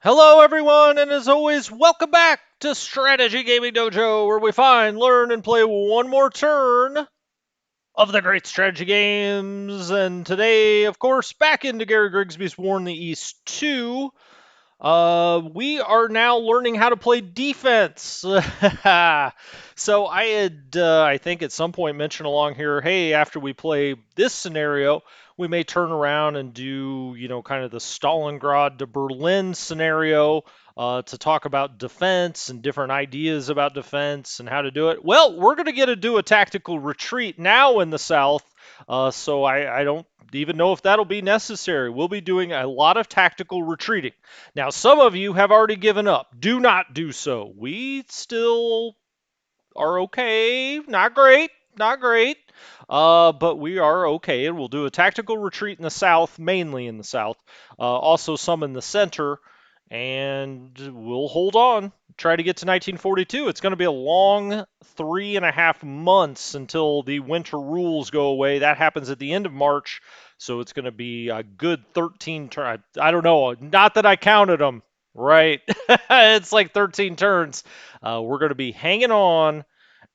Hello, everyone, and as always, welcome back to Strategy Gaming Dojo, where we find, learn, and play one more turn of the great strategy games. And today, of course, back into Gary Grigsby's War in the East 2. We are now learning how to play defense. So I had, I think, at some point mentioned along here, hey, after we play this scenario, we may turn around and do, kind of the Stalingrad to Berlin scenario to talk about defense and different ideas about defense and how to do it. Well, we're going to get to do a tactical retreat now in the South. So I don't even know if that'll be necessary. We'll be doing a lot of tactical retreating. Now, some of you have already given up. Do not do so. We still are okay. Not great. Not great. But we are okay, and we'll do a tactical retreat in the south, mainly in the south. Also, some in the center, and we'll hold on. Try to get to 1942. It's going to be a long 3.5 months until the winter rules go away. That happens at the end of March, so it's going to be a good 13 turns. I don't know. Not that I counted them. Right. It's like 13 turns. We're going to be hanging on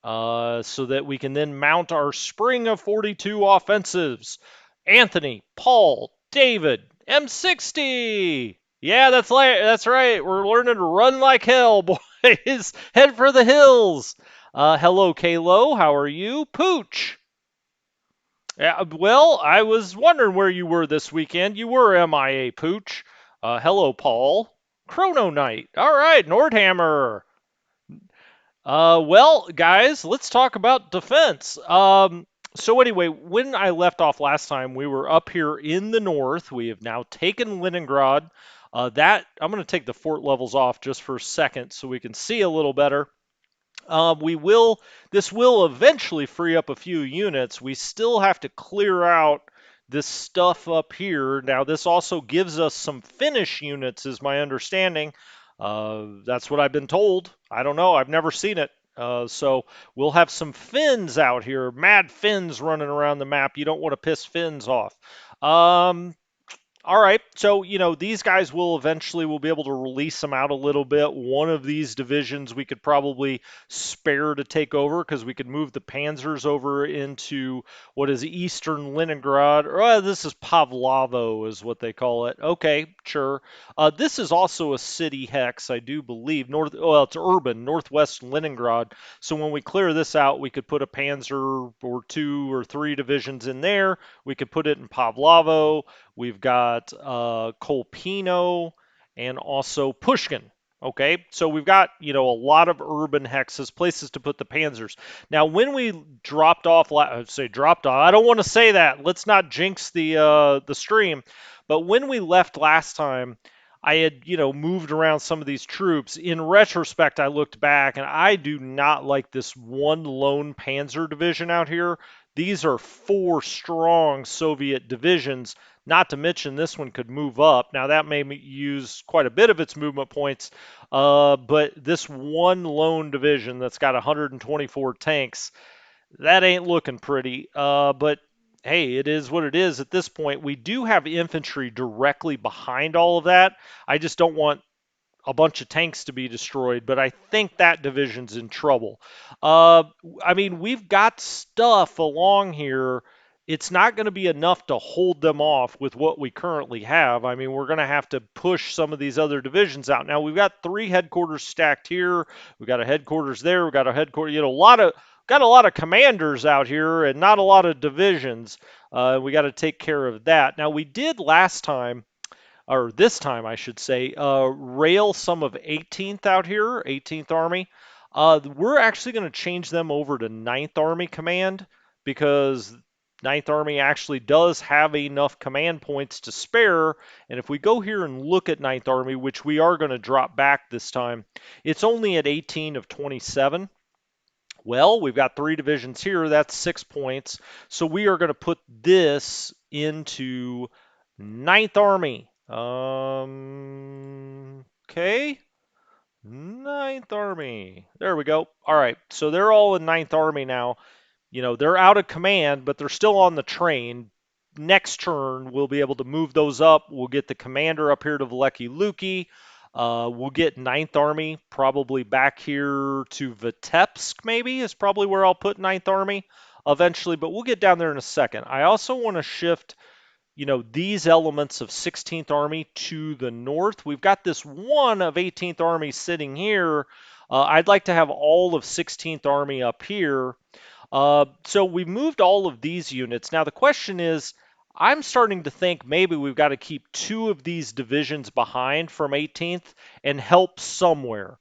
so that we can then mount our spring of 42 offensives. Anthony, Paul, David, M60. Yeah, that's right. We're learning to run like hell, boys. Head for the hills. Hello, Kalo. How are you? Pooch. Yeah, well, I was wondering where you were this weekend. You were MIA, Pooch. Hello, Paul. Chrono Knight. All right, Nordhammer. Well, guys, let's talk about defense. So anyway, when I left off last time, we were up here in the north. We have now taken Leningrad. That I'm going to take the fort levels off just for a second so we can see a little better. We will. This will eventually free up a few units. We still have to clear out this stuff up here. Now, this also gives us some Finnish units, is my understanding. That's what I've been told. I don't know. I've never seen it. So we'll have some Finns out here, mad Finns running around the map. You don't want to piss Finns off. All right, so these guys will eventually we'll be able to release them out a little bit. One of these divisions we could probably spare to take over because we could move the Panzers over into what is Eastern Leningrad. Or this is Pavlovo is what they call it. Okay, sure. This is also a city hex, I do believe. Well, it's urban, northwest Leningrad. So when we clear this out, we could put a Panzer or 2 or 3 divisions in there. We could put it in Pavlovo. We've got Kolpino and also Pushkin. Okay, so we've got a lot of urban hexes, places to put the panzers. Now, when we dropped off, say dropped off. I don't want to say that. Let's not jinx the stream. But when we left last time, I had moved around some of these troops. In retrospect, I looked back and I do not like this one lone panzer division out here. These are 4 strong Soviet divisions. Not to mention this one could move up. Now that may use quite a bit of its movement points, but this one lone division that's got 124 tanks, that ain't looking pretty. But hey, it is what it is at this point. We do have infantry directly behind all of that. I just don't want a bunch of tanks to be destroyed, but I think that division's in trouble. Uh, I mean, we've got stuff along here. It's not going to be enough to hold them off with what we currently have. I mean, we're going to have to push some of these other divisions out. Now, we've got 3 headquarters stacked here. We've got a headquarters there. We've got a headquarters, got a lot of commanders out here and not a lot of divisions. We got to take care of that. Now, we did last time or this time I should say, rail some of 18th out here, 18th Army. We're actually going to change them over to 9th Army Command because 9th Army actually does have enough command points to spare. And if we go here and look at 9th Army, which we are going to drop back this time, it's only at 18 of 27. Well, we've got 3 divisions here. That's 6 points. So we are going to put this into 9th Army. Okay. 9th Army. There we go. All right. So they're all in 9th Army now. They're out of command, but they're still on the train. Next turn, we'll be able to move those up. We'll get the commander up here to Veliky Luki. We'll get Ninth Army probably back here to Vitebsk, maybe, is probably where I'll put Ninth Army eventually, but we'll get down there in a second. I also want to shift these elements of 16th Army to the north. We've got this one of 18th Army sitting here. I'd like to have all of 16th Army up here. So we moved all of these units. Now the question is, I'm starting to think maybe we've got to keep two of these divisions behind from 18th and help somewhere.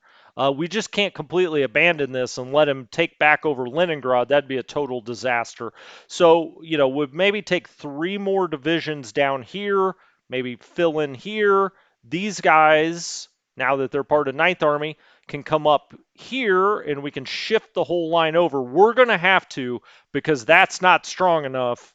We just can't completely abandon this and let him take back over Leningrad. That'd be a total disaster. So, we'd maybe take three more divisions down here, maybe fill in here. These guys, now that they're part of Ninth Army, can come up here and we can shift the whole line over. We're going to have to, because that's not strong enough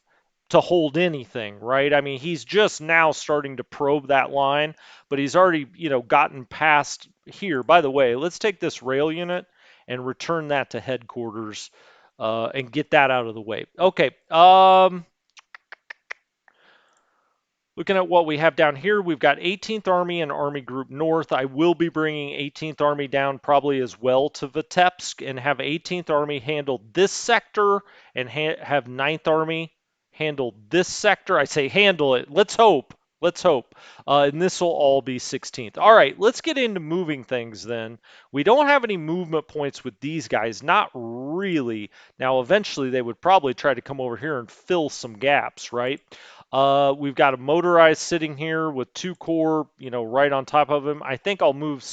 to hold anything, right? I mean, he's just now starting to probe that line, but he's already, gotten past here. By the way, let's take this rail unit and return that to headquarters and get that out of the way. Okay. Looking at what we have down here, we've got 18th Army and Army Group North. I will be bringing 18th Army down probably as well to Vitebsk and have 18th Army handle this sector and have 9th Army handle this sector. I say handle it. Let's hope. Let's hope. And this will all be 16th. All right, let's get into moving things then. We don't have any movement points with these guys. Not really. Now, eventually, they would probably try to come over here and fill some gaps, right? We've got a motorized sitting here with 2 corps, right on top of him. I think I'll move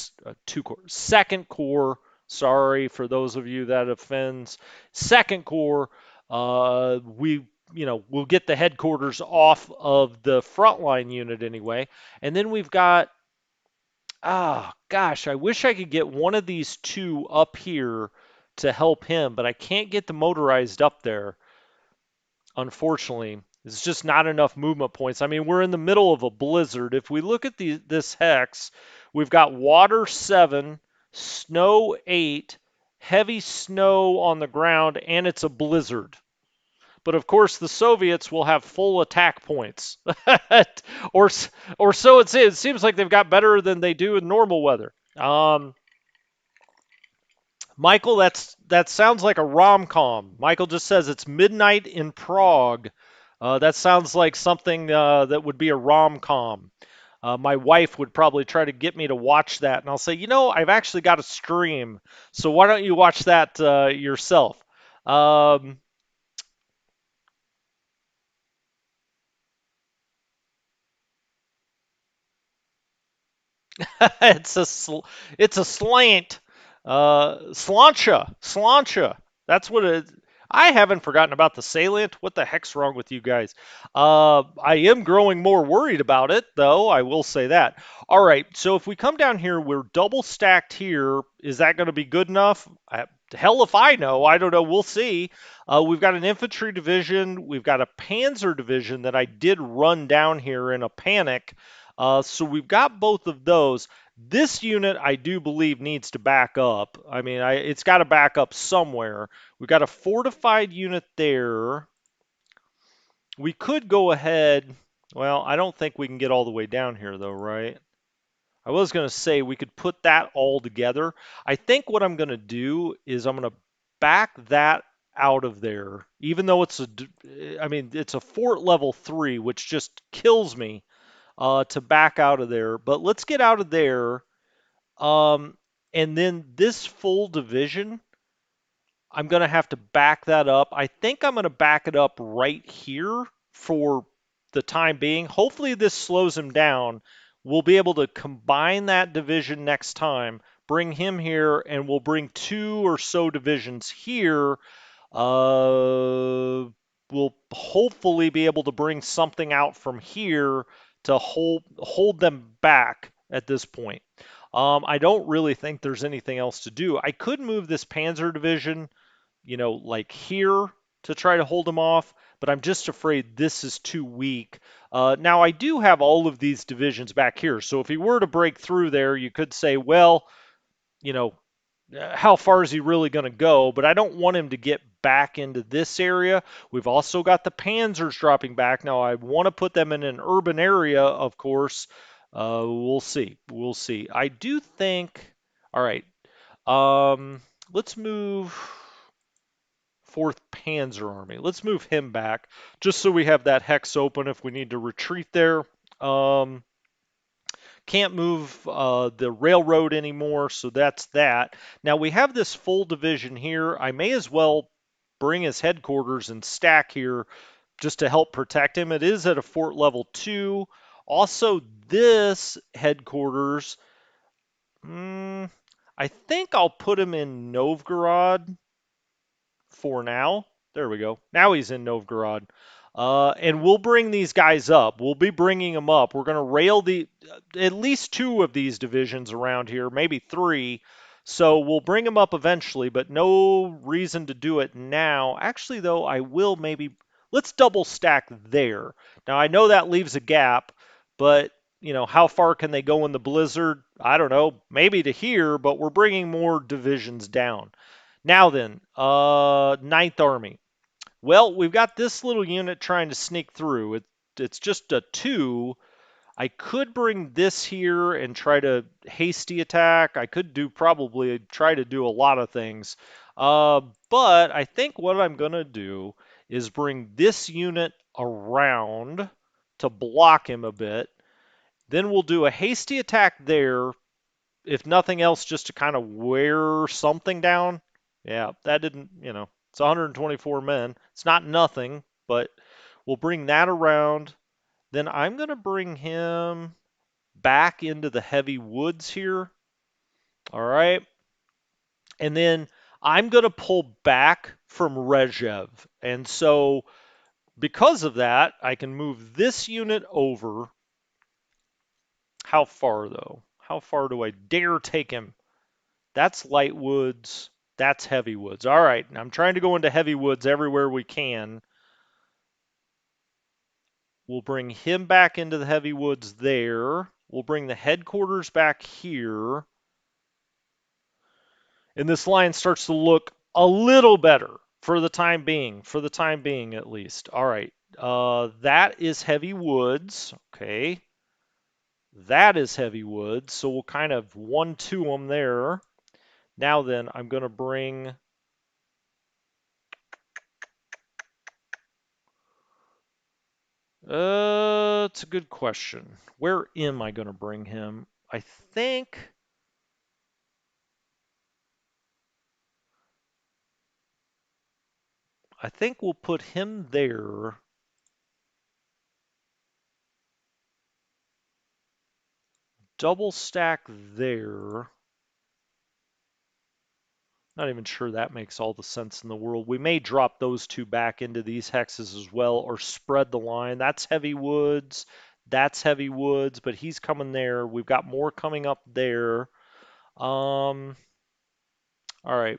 2 corps. 2nd Corps, sorry for those of you that offends. 2nd Corps, we'll get the headquarters off of the frontline unit anyway. And then we've got, gosh, I wish I could get one of these 2 up here to help him, but I can't get the motorized up there. Unfortunately, it's just not enough movement points. I mean, we're in the middle of a blizzard. If we look at this hex, we've got water 7, snow 8, heavy snow on the ground, and it's a blizzard. But of course, the Soviets will have full attack points, or so it seems. It seems like they've got better than they do in normal weather. Michael, that sounds like a rom-com. Michael just says it's midnight in Prague. That sounds like something that would be a rom-com. My wife would probably try to get me to watch that, and I'll say, I've actually got a stream, so why don't you watch that yourself? It's a slant. Slancha. That's what it is. I haven't forgotten about the salient. What the heck's wrong with you guys? I am growing more worried about it, though. I will say that. All right. So if we come down here, we're double stacked here. Is that going to be good enough? Hell if I know. I don't know. We'll see. We've got an infantry division. We've got a panzer division that I did run down here in a panic. So we've got both of those. This unit, I do believe, needs to back up. I mean, it's got to back up somewhere. We've got a fortified unit there. We could go ahead. Well, I don't think we can get all the way down here, though, right? I was going to say we could put that all together. I think what I'm going to do is I'm going to back that out of there, even though it's a fort level 3, which just kills me to back out of there. But let's get out of there. And then this full division, I'm going to have to back that up. I think I'm going to back it up right here for the time being. Hopefully this slows him down. We'll be able to combine that division next time, bring him here, and we'll bring 2 or so divisions here. We'll hopefully be able to bring something out from here to hold them back at this point. I don't really think there's anything else to do. I could move this Panzer division, like here to try to hold them off, but I'm just afraid this is too weak. Now, I do have all of these divisions back here, so if he were to break through there, you could say, well, how far is he really going to go? But I don't want him to get back into this area. We've also got the Panzers dropping back. Now, I want to put them in an urban area, of course, We'll see. We'll see. I do think. All right. Um, let's move Fourth Panzer Army. Let's move him back just so we have that hex open if we need to retreat there. Um, can't move the railroad anymore, so that's that. Now we have this full division here. I may as well bring his headquarters and stack here just to help protect him. It is at a fort level 2. Also, this headquarters, I think I'll put him in Novgorod for now. There we go. Now he's in Novgorod. And we'll bring these guys up. We'll be bringing them up. We're going to rail at least 2 of these divisions around here, maybe 3. So we'll bring them up eventually, but no reason to do it now. Actually, though, I will maybe. Let's double stack there. Now, I know that leaves a gap, but how far can they go in the blizzard? I don't know. Maybe to here, but we're bringing more divisions down. Now then, Ninth Army. Well, we've got this little unit trying to sneak through. It's just a 2. I could bring this here and try to hasty attack. I could probably try to do a lot of things. But I think what I'm going to do is bring this unit around to block him a bit. Then we'll do a hasty attack there, if nothing else, just to kind of wear something down. Yeah, that didn't, it's 124 men. It's not nothing, but we'll bring that around. Then I'm going to bring him back into the heavy woods here. All right. And then I'm going to pull back from Rezhev. And so because of that, I can move this unit over. How far, though? How far do I dare take him? That's light woods. That's heavy woods. All right. I'm trying to go into heavy woods everywhere we can. We'll bring him back into the heavy woods there. We'll bring the headquarters back here. And this line starts to look a little better for the time being at least. All right. That is heavy woods. Okay. That is heavy woods. So we'll kind of 1-2 them there. Now then, I'm going to bring. It's a good question. Where am I going to bring him? I think we'll put him there. Double stack there. Not even sure that makes all the sense in the world. We may drop those 2 back into these hexes as well, or spread the line. That's heavy woods. That's heavy woods, but he's coming there. We've got more coming up there. All right.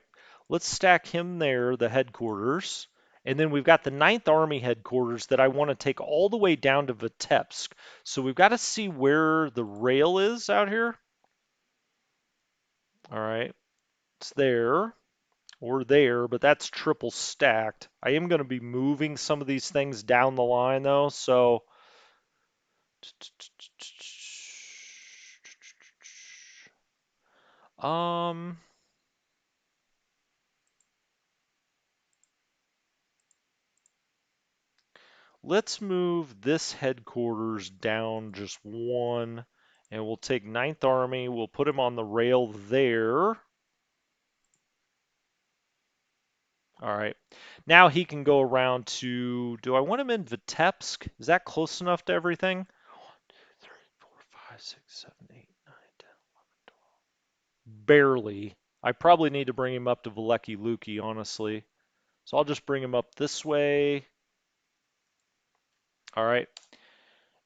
Let's stack him there, the headquarters. And then we've got the Ninth Army headquarters that I want to take all the way down to Vitebsk. So we've got to see where the rail is out here. All right. It's there. Or there, but that's triple stacked. I am going to be moving some of these things down the line though, so um let's move this headquarters down just 1, and we'll take Ninth Army, we'll put him on the rail there. All right. Now he can go around to, do I want him in Vitebsk? Is that close enough to everything? 1, 2, 3, 4, 5, 6, 7, 8, 9, 10, 11, 12. Barely. I probably need to bring him up to Veliki Luki, honestly. So I'll just bring him up this way. All right.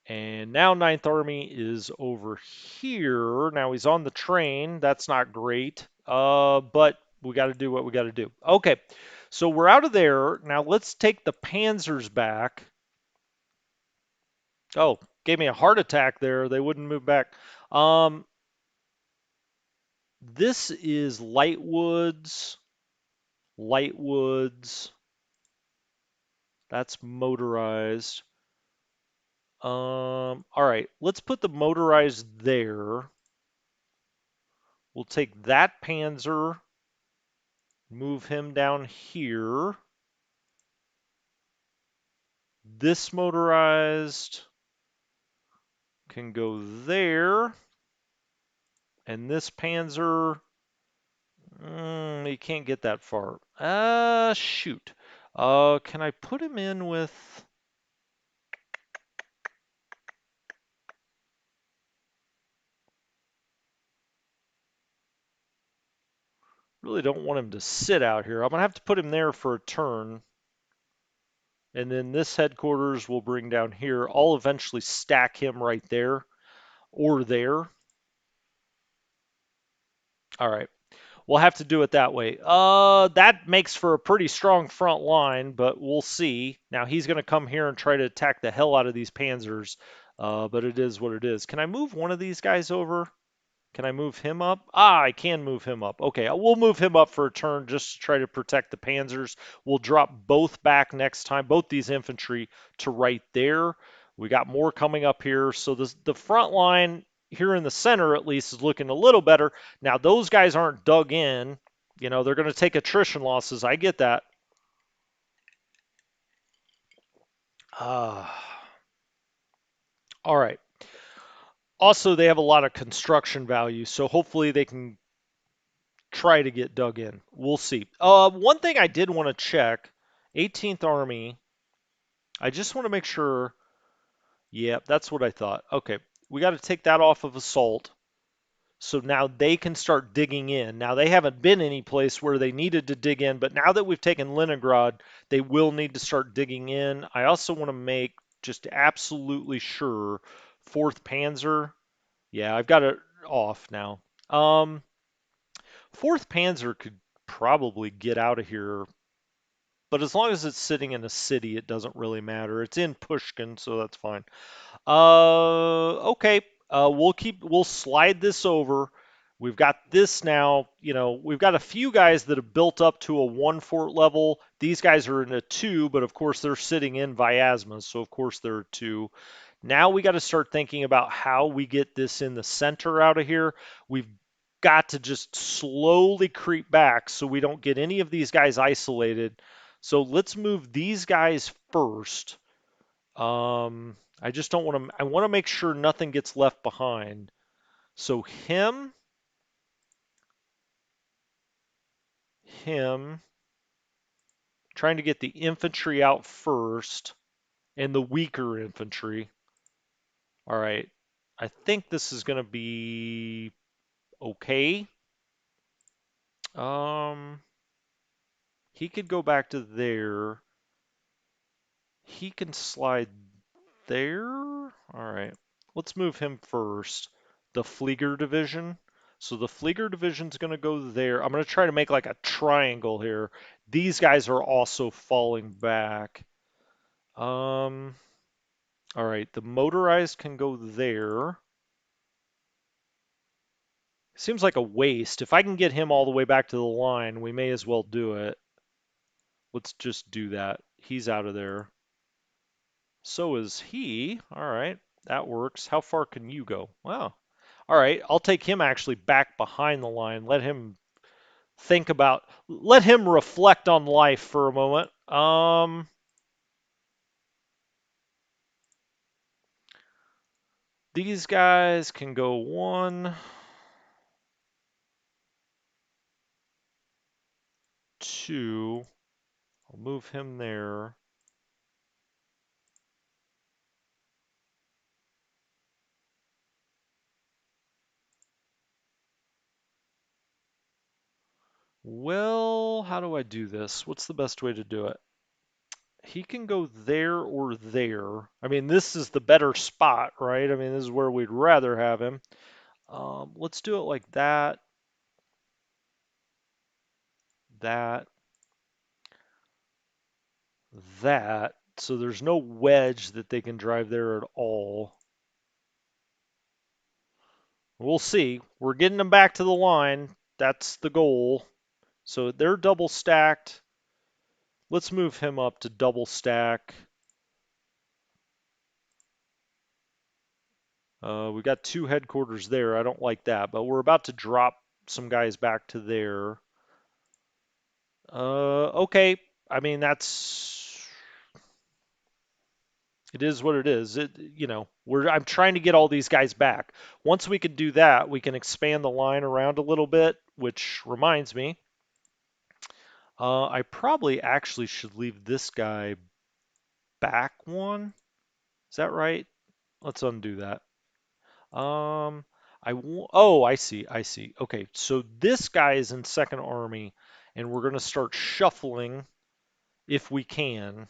And now Ninth Army is over here. Now he's on the train. That's not great. But we got to do what we got to do. Okay. So we're out of there. Now let's take the panzers back. Oh, gave me a heart attack there. They wouldn't move back. This is light woods. Light woods. That's motorized. All right, let's put the motorized there. We'll take that Panzer, move him down here. This motorized can go there. And this Panzer, he can't get that far. Shoot. Can I put him in with... Really don't want him to sit out here. I'm going to have to put him there for a turn. And then this headquarters will bring down here. I'll eventually stack him right there or there. All right. We'll have to do it that way. That makes for a pretty strong front line, but we'll see. Now he's going to come here and try to attack the hell out of these panzers, but it is what it is. Can I move one of these guys over? Can I move him up? I can move him up. Okay, we'll move him up for a turn just to try to protect the panzers. We'll drop both back next time, both these infantry to right there. We got more coming up here. So the front line here in the center at least is looking a little better. Now those guys aren't dug in. You know, they're going to take attrition losses. I get that. Uh, all right. Also, they have a lot of construction value, so hopefully they can try to get dug in. We'll see. One thing I did want to check, 18th Army. I just want to make sure. Yeah, that's what I thought. Okay, we got to take that off of assault. So now they can start digging in. Now they haven't been any place where they needed to dig in, but now that we've taken Leningrad, they will need to start digging in. I also want to make just absolutely sure 4th Panzer. Yeah, I've got it off now. 4th Panzer could probably get out of here, but as long as it's sitting in a city, it doesn't really matter. It's in Pushkin, so that's fine. Okay. We'll slide this over. We've got this now, you know, we've got a few guys that have built up to a 1 fort level. These guys are in a 2, but of course they're sitting in Vyazma, so of course they're a 2. Now we got to start thinking about how we get this in the center out of here. We've got to just slowly creep back so we don't get any of these guys isolated. So let's move these guys first. I just don't want to, I want to make sure nothing gets left behind. So him, trying to get the infantry out first and the weaker infantry. All right. I think this is going to be okay. Um, he could go back to there. He can slide there. All right. Let's move him first. The Flieger division. So the Flieger division's going to go there. I'm going to try to make like a triangle here. These guys are also falling back. All right. The motorized can go there. Seems like a waste. If I can get him all the way back to the line, we may as well do it. Let's just do that. He's out of there. So is he. All right. That works. How far can you go? Wow. All right. I'll take him actually back behind the line. Let him let him reflect on life for a moment. These guys can go 1, 2. I'll move him there. Well, how do I do this? What's the best way to do it? He can go there or there. I mean, this is the better spot, right? I mean, this is where we'd rather have him. Let's do it like that, that, that. So there's no wedge that they can drive there at all. We'll see. We're getting them back to the line. That's the goal. So they're double stacked. Let's move him up to double stack. We got 2 headquarters there. I don't like that, but we're about to drop some guys back to there. Okay. I mean, it is what it is. I'm trying to get all these guys back. Once we can do that, we can expand the line around a little bit, which reminds me, I probably actually should leave this guy back one. Is that right? Let's undo that. Um, oh, I see, I see. Okay, so this guy is in Second Army, and we're going to start shuffling if we can.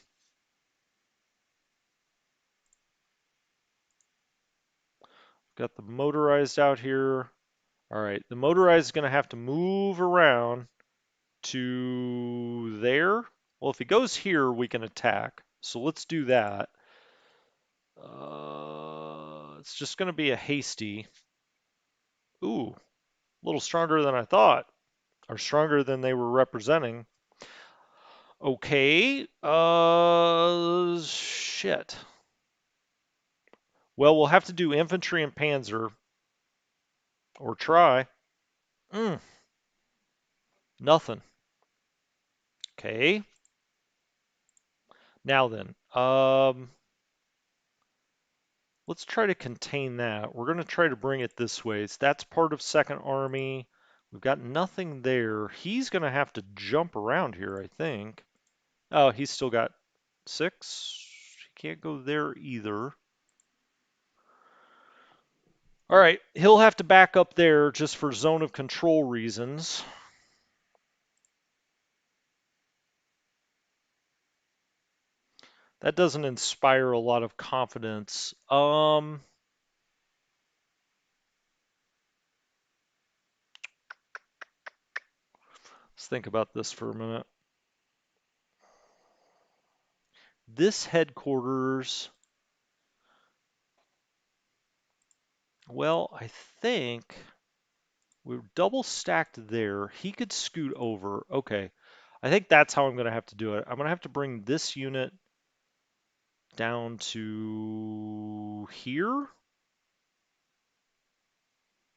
Got the motorized out here. All right, the motorized is going to have to move around to there. Well, if he goes here, we can attack. So let's do that. It's just going to be a hasty. Ooh, a little stronger than I thought, or stronger than they were representing. Okay, shit. Well, we'll have to do infantry and panzer, or try. Nothing. Okay. Now then, let's try to contain that. We're going to try to bring it this way. So that's part of Second Army. We've got nothing there. He's going to have to jump around here, I think. Oh, he's still got 6. He can't go there either. All right, he'll have to back up there just for zone of control reasons. That doesn't inspire a lot of confidence. Let's think about this for a minute. This headquarters, well, I think we're double stacked there. He could scoot over. Okay. I think that's how I'm going to have to do it. I'm going to have to bring this unit down to here.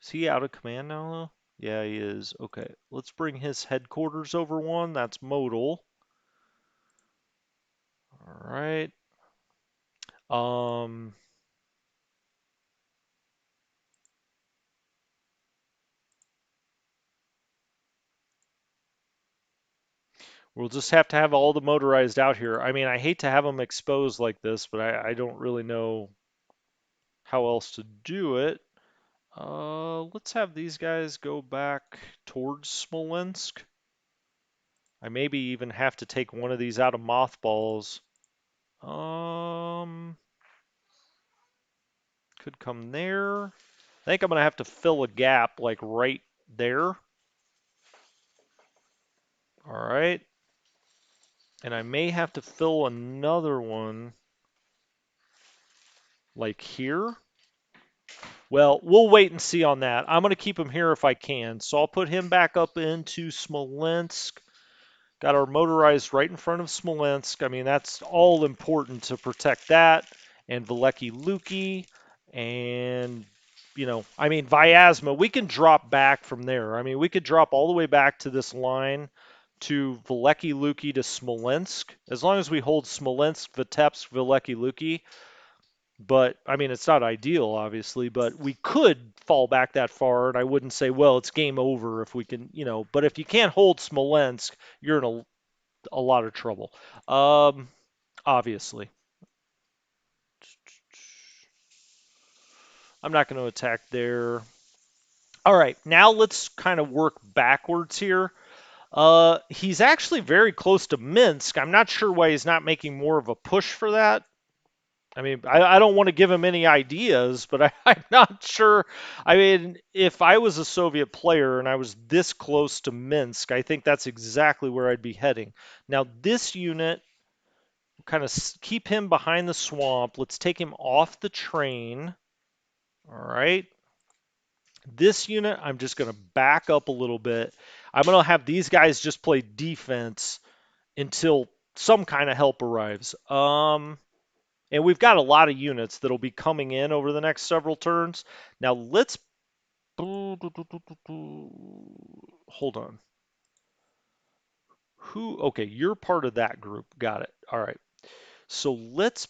Is he out of command now, though? Yeah, he is. Okay. Let's bring his headquarters over one. That's modal. All right. Um, we'll just have to have all the motorized out here. I mean, I hate to have them exposed like this, but I don't really know how else to do it. Let's have these guys go back towards Smolensk. I maybe even have to take one of these out of mothballs. Could come there. I think I'm gonna have to fill a gap like right there. All right. And I may have to fill another one like here. Well, we'll wait and see on that. I'm going to keep him here if I can. So I'll put him back up into Smolensk. Got our motorized right in front of Smolensk. I mean, that's all important to protect that. And Veliky Luki. And, I mean, Vyazma, we can drop back from there. I mean, we could drop all the way back to this line to Veliky Luki to Smolensk. As long as we hold Smolensk, Vitebsk, Veliky Luki. But I mean, it's not ideal, obviously, but we could fall back that far, and I wouldn't say, well, it's game over if we can, but if you can't hold Smolensk, you're in a lot of trouble. Obviously. I'm not going to attack there. All right, now let's kind of work backwards here. He's actually very close to Minsk. I'm not sure why he's not making more of a push for that. I mean, I don't want to give him any ideas, but I'm not sure. I mean, if I was a Soviet player and I was this close to Minsk, I think that's exactly where I'd be heading. Now, this unit, kind of keep him behind the swamp. Let's take him off the train. All right. This unit, I'm just going to back up a little bit. I'm going to have these guys just play defense until some kind of help arrives. And we've got a lot of units that'll be coming in over the next several turns. Now let's hold on. Okay, you're part of that group. Got it. All right. So let's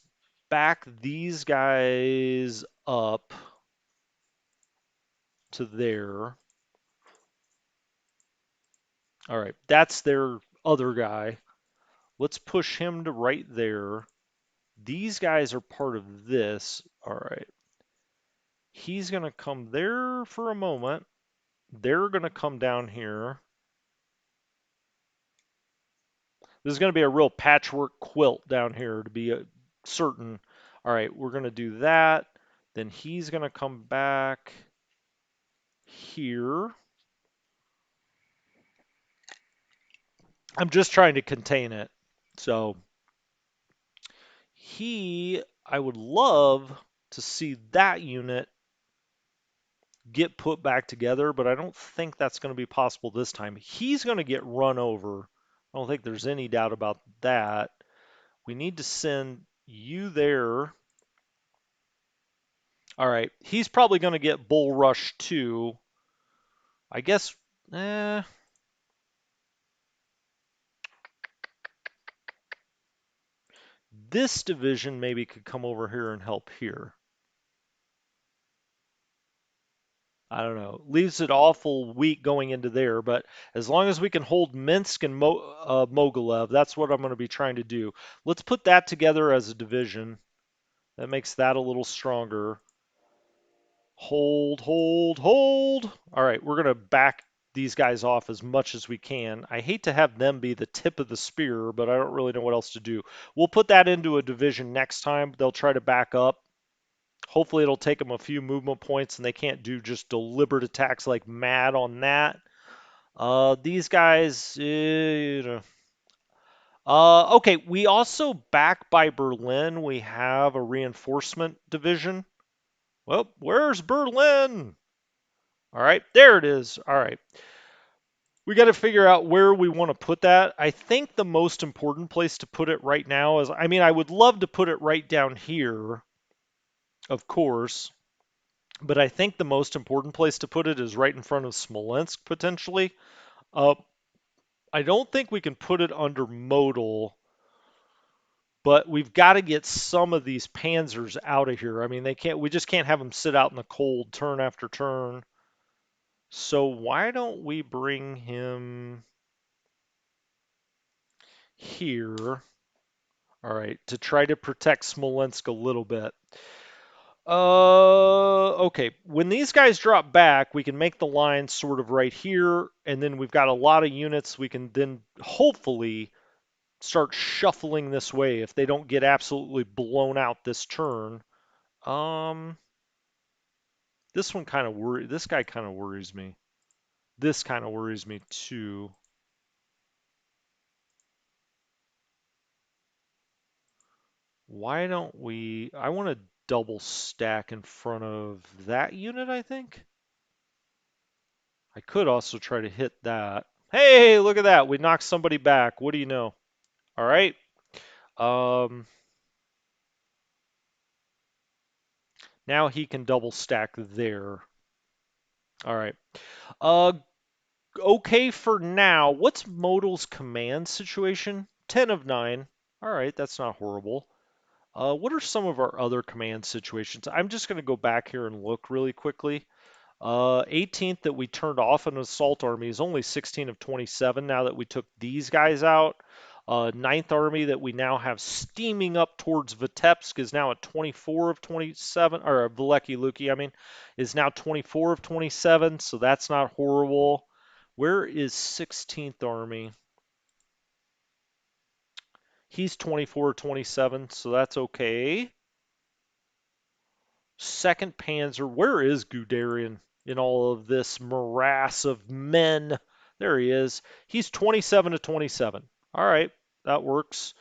back these guys up to there. All right, that's their other guy. Let's push him to right there. These guys are part of this. All right. He's going to come there for a moment. They're going to come down here. This is going to be a real patchwork quilt down here to be certain. All right, we're going to do that. Then he's going to come back here. I'm just trying to contain it. So I would love to see that unit get put back together, but I don't think that's going to be possible this time. He's going to get run over. I don't think there's any doubt about that. We need to send you there. All right, he's probably going to get bull rush too. I guess, this division maybe could come over here and help here. I don't know. Leaves it awful weak going into there, but as long as we can hold Minsk and Mogilev, that's what I'm going to be trying to do. Let's put that together as a division. That makes that a little stronger. Hold, hold, hold. All right, we're going to back these guys off as much as we can. I hate to have them be the tip of the spear, but I don't really know what else to do. We'll put that into a division next time. They'll try to back up. Hopefully it'll take them a few movement points and they can't do just deliberate attacks like mad on that. These guys, okay, we also back by Berlin, we have a reinforcement division. Well, where's Berlin? All right, there it is. All right. We got to figure out where we want to put that. I think the most important place to put it right now is, I mean, I would love to put it right down here, of course, but I think the most important place to put it is right in front of Smolensk, potentially. Uh, I don't think we can put it under modal, but we've got to get some of these panzers out of here. I mean, we just can't have them sit out in the cold turn after turn. So why don't we bring him here? All right, to try to protect Smolensk a little bit. Okay. When these guys drop back, we can make the line sort of right here, and then we've got a lot of units. We can then hopefully start shuffling this way if they don't get absolutely blown out this turn. Um, this guy kind of worries me. This kind of worries me too. Why don't I want to double stack in front of that unit, I think. I could also try to hit that. Hey, look at that. We knocked somebody back. What do you know? All right. Um, now he can double stack there. All right. Uh, okay for now. What's Modal's command situation? 10 of 9. All right, that's not horrible. What are some of our other command situations? I'm just going to go back here and look really quickly. 18th that we turned off an assault army is only 16 of 27 now that we took these guys out. 9th Army that we now have steaming up towards Vitebsk is now at 24 of 27, or Veliki Luki, I mean, is now 24 of 27, so that's not horrible. Where is 16th Army? He's 24 of 27, so that's okay. 2nd Panzer, where is Guderian in all of this morass of men? There he is. He's 27 to 27. All right, that works.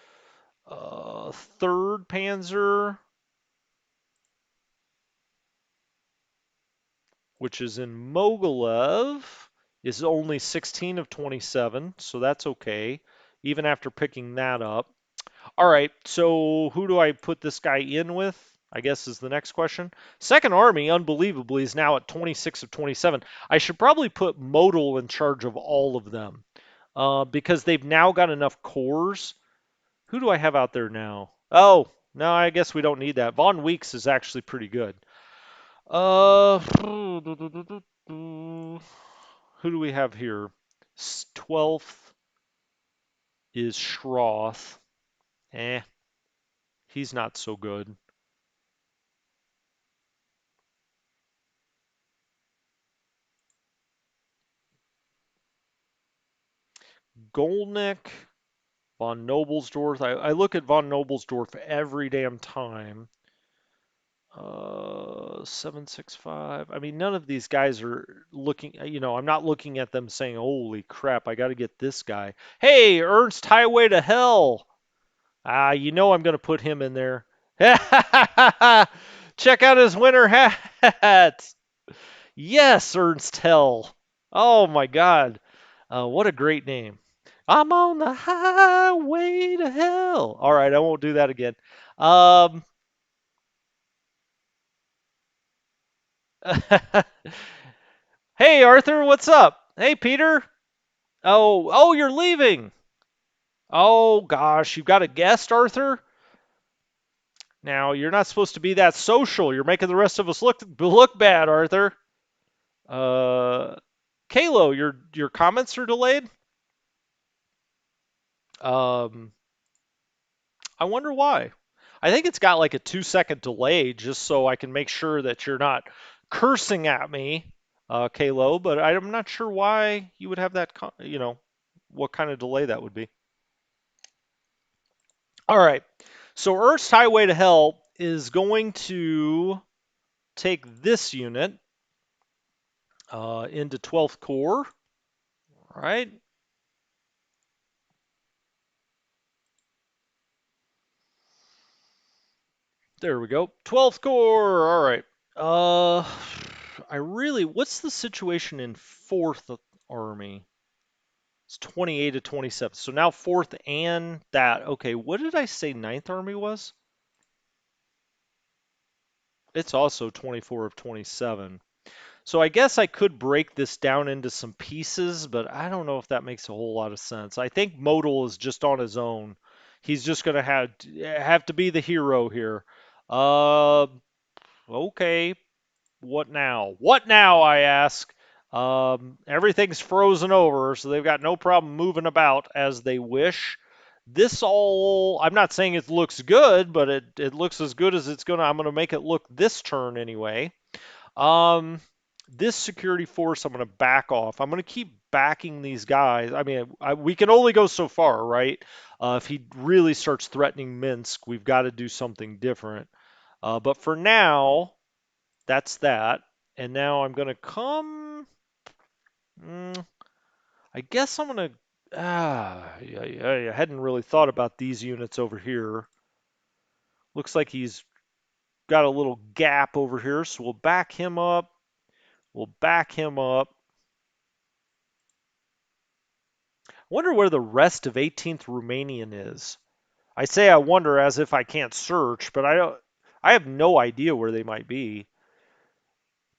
3rd Panzer, which is in Mogilev, is only 16 of 27, so that's okay, even after picking that up. All right, so who do I put this guy in with? I guess is the next question. Second Army, unbelievably, is now at 26 of 27. I should probably put Modal in charge of all of them because they've now got enough cores. Who do I have out there now? Oh, no, I guess we don't need that. Von Weeks is actually pretty good. Who do we have here? 12th is Schroth. Eh, he's not so good. Golnick, von Nobelsdorf. I look at von Nobelsdorf every damn time. 765. I mean, none of these guys are looking, I'm not looking at them saying, holy crap, I got to get this guy. Hey, Ernst Highway to Hell. I'm going to put him in there. Check out his winter hat. Yes, Ernst Hell. Oh my God. What a great name. I'm on the highway to hell. All right, I won't do that again. Um, hey, Arthur, what's up? Hey, Peter. Oh, you're leaving. Oh gosh, you've got a guest, Arthur. Now you're not supposed to be that social. You're making the rest of us look bad, Arthur. Uh, Kalo, your comments are delayed. Um, I wonder why. I think it's got like a 2 second delay just so I can make sure that you're not cursing at me, Kalo, but I'm not sure why you would have that, what kind of delay that would be. All right. So Earth's Highway to Hell is going to take this unit into 12th Corps. All right. There we go. 12th Corps. All right. Uh, what's the situation in 4th Army? It's 28 to 27. So now 4th and that. Okay, what did I say Ninth Army was? It's also 24 of 27. So I guess I could break this down into some pieces, but I don't know if that makes a whole lot of sense. I think Modal is just on his own. He's just going to have to be the hero here. Uh, okay, what now? What now, I ask. Everything's frozen over, so they've got no problem moving about as they wish. I'm not saying it looks good, but it looks as good as I'm gonna make it look this turn anyway. Um, this security force, I'm gonna back off. I'm gonna keep backing these guys. I mean, we can only go so far, right? If he really starts threatening Minsk, we've got to do something different. But for now, that's that. And now I'm going to come. Mm, I guess I'm going to. I hadn't really thought about these units over here. Looks like he's got a little gap over here, so we'll back him up. We'll back him up. I wonder where the rest of 18th Romanian is. I say I wonder as if I can't search, but I don't. I have no idea where they might be.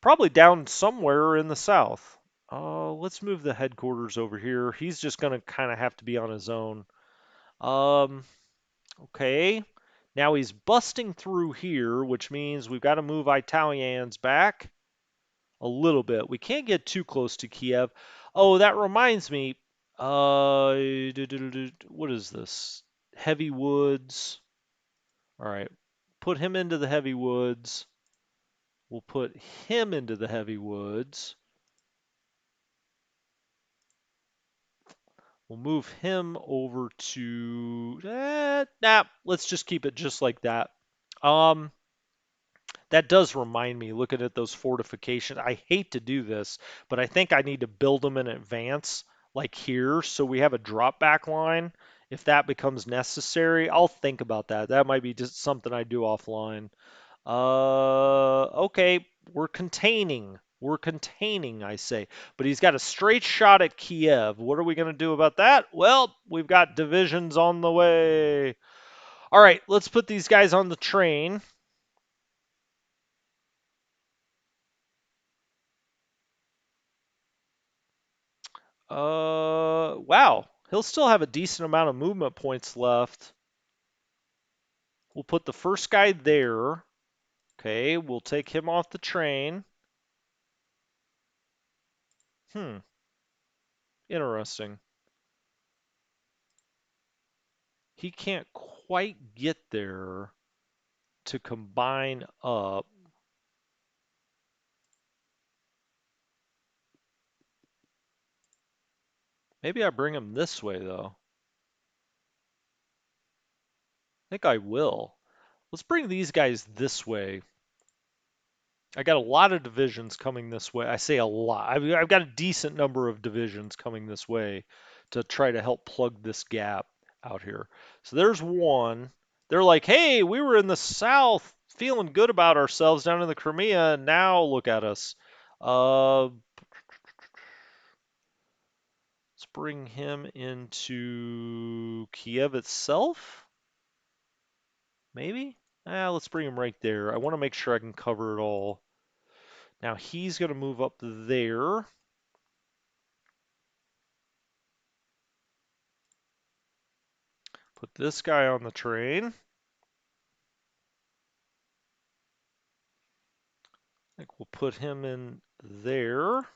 Probably down somewhere in the south. Let's move the headquarters over here. He's just going to kind of have to be on his own. Um, okay. Now he's busting through here, which means we've got to move Italians back a little bit. We can't get too close to Kiev. Oh, that reminds me. What is this? Heavy woods. All right. Put him into the heavy woods. We'll put him into the heavy woods. We'll move him over to let's just keep it just like that. Um, that does remind me, looking at those fortifications, I hate to do this, but I think I need to build them in advance, like here, so we have a drop back line. If that becomes necessary, I'll think about that. That might be just something I do offline. Okay, we're containing. We're containing, I say. But he's got a straight shot at Kiev. What are we going to do about that? Well, we've got divisions on the way. All right, let's put these guys on the train. Wow. He'll still have a decent amount of movement points left. We'll put the first guy there. Okay, we'll take him off the train. Hmm, interesting. He can't quite get there to combine up. Maybe I bring him this way, though. I think I will. Let's bring these guys this way. I got a lot of divisions coming this way. I say a lot. I've got a decent number of divisions coming this way to try to help plug this gap out here. So there's one. They're like, hey, we were in the south feeling good about ourselves down in the Crimea. Now look at us. Let's bring him into Kiev itself. Maybe? Let's bring him right there. I want to make sure I can cover it all. Now he's going to move up there. Put this guy on the train. I think we'll put him in there.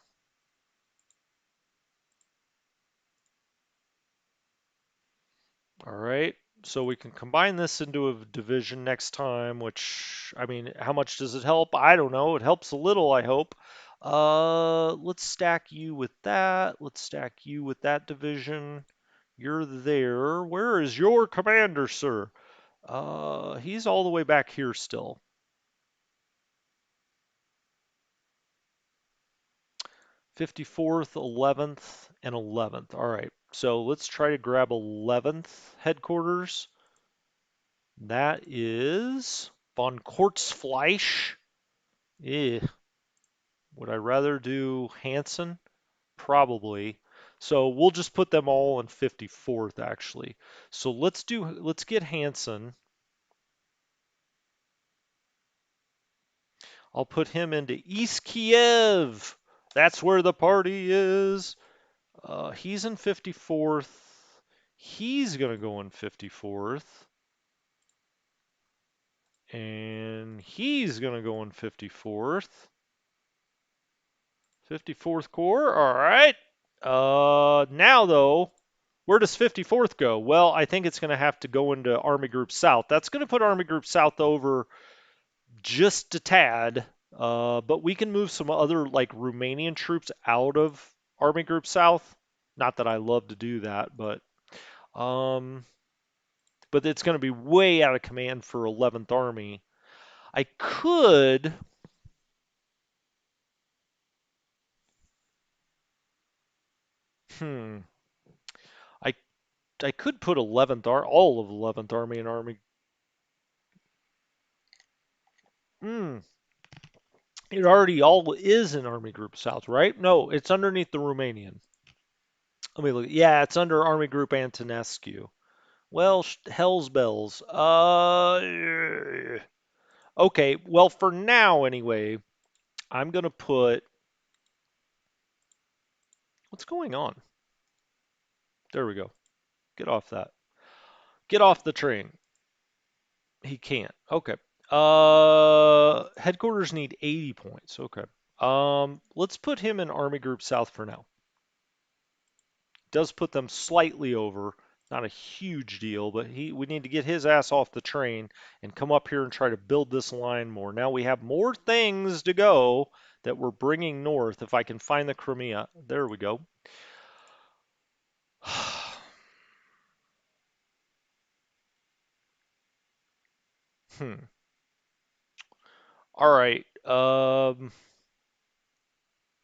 All right. So we can combine this into a division next time, which, I mean, how much does it help? I don't know. It helps a little, I hope. Let's stack you with that. Let's stack you with that division. You're there. Where is your commander, sir? He's all the way back here still. 54th, 11th, and 11th. All right, so let's try to grab 11th headquarters. That is von Kurzfleisch. Eh. Would I rather do Hansen? Probably. So we'll just put them all in 54th actually. So let's get Hansen. I'll put him into East Kiev. That's where the party is. He's in 54th. He's going to go in 54th. And he's going to go in 54th. 54th Corps. All right. Now, though, where does 54th go? Well, I think it's going to have to go into Army Group South. That's going to put Army Group South over just a tad. But we can move some other, like, Romanian troops out of Army Group South. Not that I love to do that, um, but it's going to be way out of command for 11th Army. I could. Hmm. I I could put 11th all of 11th Army in Army. Hmm. It already all is in Army Group South, right? No, it's underneath the Romanian. Let me look. Yeah, it's under Army Group Antonescu. Well, hell's bells. Okay. Well, for now, anyway, I'm gonna put. What's going on? There we go. Get off that. Get off the train. He can't. Okay. Headquarters need 80 points. Okay. Let's put him in Army Group South for now. Does put them slightly over. Not a huge deal, but we need to get his ass off the train and come up here and try to build this line more. Now we have more things to go that we're bringing north. If I can find the Crimea. There we go. Hmm. All right.